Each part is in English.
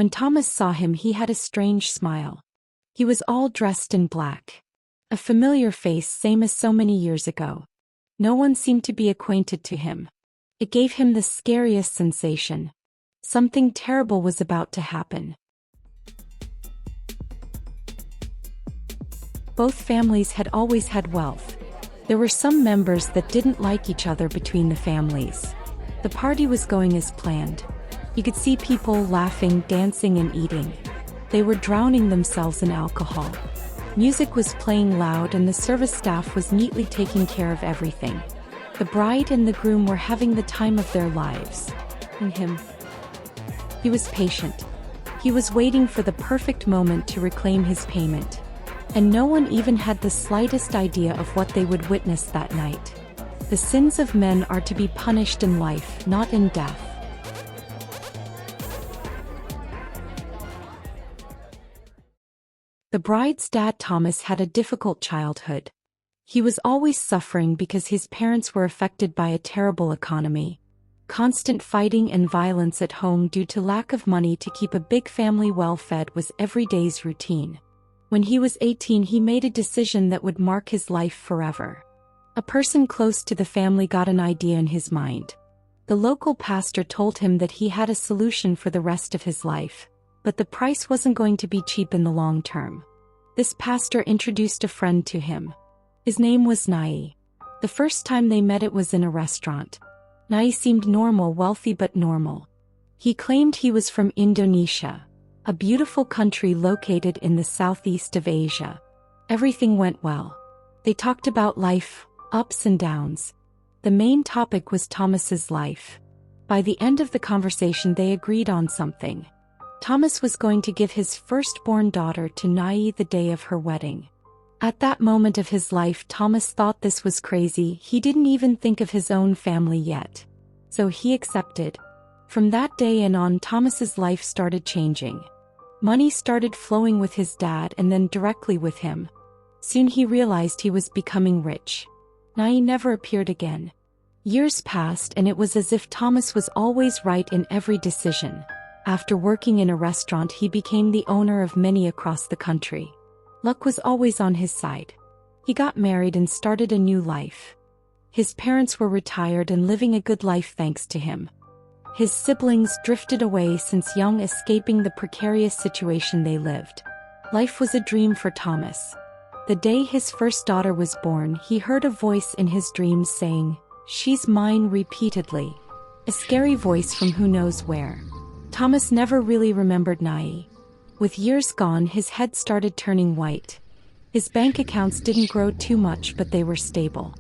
When Thomas saw him, he had a strange smile. He was all dressed in black. A familiar face, same as so many years ago. No one seemed to be acquainted to him. It gave him the scariest sensation. Something terrible was about to happen. Both families had always had wealth. There were some members that didn't like each other between the families. The party was going as planned. You could see people laughing, dancing, and eating. They were drowning themselves in alcohol. Music was playing loud and the service staff was neatly taking care of everything. The bride and the groom were having the time of their lives. And him. He was patient. He was waiting for the perfect moment to reclaim his payment. And no one even had the slightest idea of what they would witness that night. The sins of men are to be punished in life, not in death. The bride's dad, Thomas, had a difficult childhood. He was always suffering because his parents were affected by a terrible economy. Constant fighting and violence at home due to lack of money to keep a big family well fed was every day's routine. When he was 18, he made a decision that would mark his life forever. A person close to the family got an idea in his mind. The local pastor told him that he had a solution for the rest of his life, but the price wasn't going to be cheap in the long term. This pastor introduced a friend to him. His name was Nyi. The first time they met, it was in a restaurant. Nyi seemed normal, wealthy but normal. He claimed he was from Indonesia, a beautiful country located in the southeast of Asia. Everything went well. They talked about life, ups and downs. The main topic was Thomas's life. By the end of the conversation, they agreed on something. Thomas was going to give his firstborn daughter to Nyi the day of her wedding. At that moment of his life, Thomas thought this was crazy. He didn't even think of his own family yet. So he accepted. From that day and on, Thomas's life started changing. Money started flowing with his dad and then directly with him. Soon he realized he was becoming rich. Nyi never appeared again. Years passed and it was as if Thomas was always right in every decision. After working in a restaurant, he became the owner of many across the country. Luck was always on his side. He got married and started a new life. His parents were retired and living a good life thanks to him. His siblings drifted away since young, escaping the precarious situation they lived. Life was a dream for Thomas. The day his first daughter was born, he heard a voice in his dreams saying, "She's mine," repeatedly. A scary voice from who knows where. Thomas never really remembered Nyi. With years gone, his head started turning white. His bank accounts didn't grow too much, but they were stable.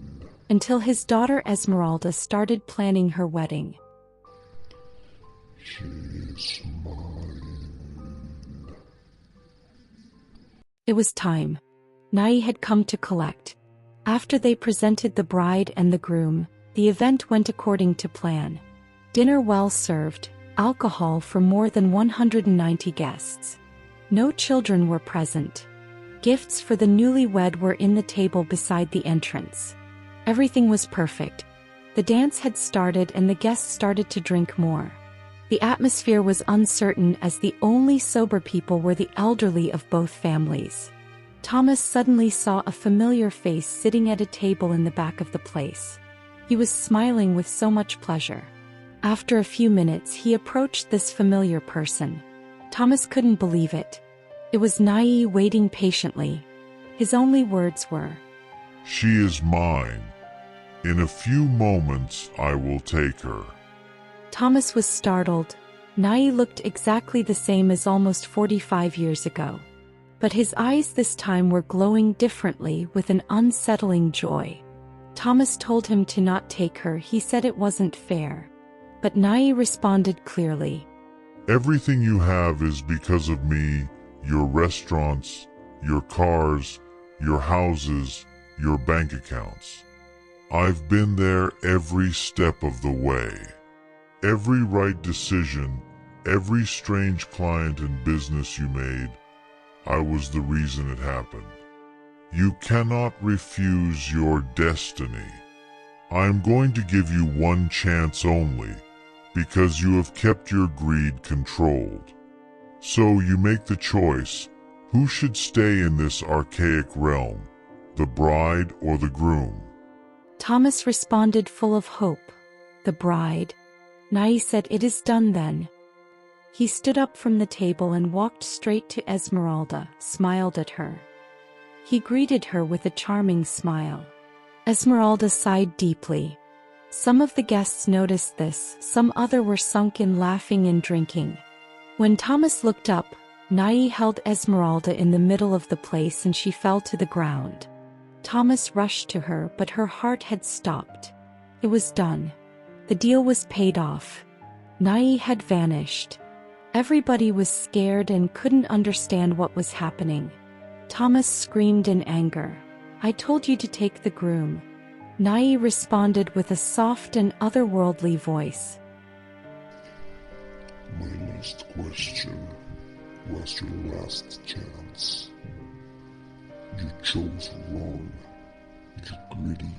Until his daughter Esmeralda started planning her wedding. It was time. Nyi had come to collect. After they presented the bride and the groom, the event went according to plan. Dinner well served, alcohol for more than 190 guests. No children were present. Gifts for the newlywed were in the table beside the entrance. Everything was perfect. The dance had started and the guests started to drink more. The atmosphere was uncertain as the only sober people were the elderly of both families. Thomas suddenly saw a familiar face sitting at a table in the back of the place. He was smiling with so much pleasure. After a few minutes, he approached this familiar person. Thomas couldn't believe it. It was Nyi waiting patiently. His only words were, "She is mine. In a few moments I will take her." Thomas was startled. Nyi looked exactly the same as almost 45 years ago. But his eyes this time were glowing differently with an unsettling joy. Thomas told him to not take her. He said it wasn't fair. But Nyi responded clearly, "Everything you have is because of me, your restaurants, your cars, your houses, your bank accounts. I've been there every step of the way. Every right decision, every strange client and business you made, I was the reason it happened. You cannot refuse your destiny. I am going to give you one chance only, because you have kept your greed controlled. So you make the choice. Who should stay in this archaic realm, the bride or the groom? Thomas responded full of hope. The bride. Nyi said, "It is done then." He stood up from the table and walked straight to Esmeralda, smiled at her. He greeted her with a charming smile. Esmeralda sighed deeply. Some of the guests noticed this, some other were sunk in laughing and drinking. When Thomas looked up, Nyi held Esmeralda in the middle of the place and she fell to the ground. Thomas rushed to her, but her heart had stopped. It was done. The deal was paid off. Nyi had vanished. Everybody was scared and couldn't understand what was happening. Thomas screamed in anger. "I told you to take the groom." Nyi responded with a soft and otherworldly voice. My last question was your last chance. You chose wrong, you greedy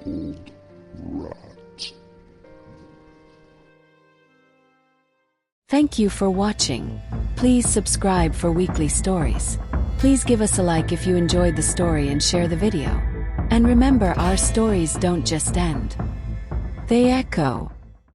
old rat. Thank you for watching. Please subscribe for weekly stories. Please give us a like if you enjoyed the story and share the video. And remember, our stories don't just end. They echo.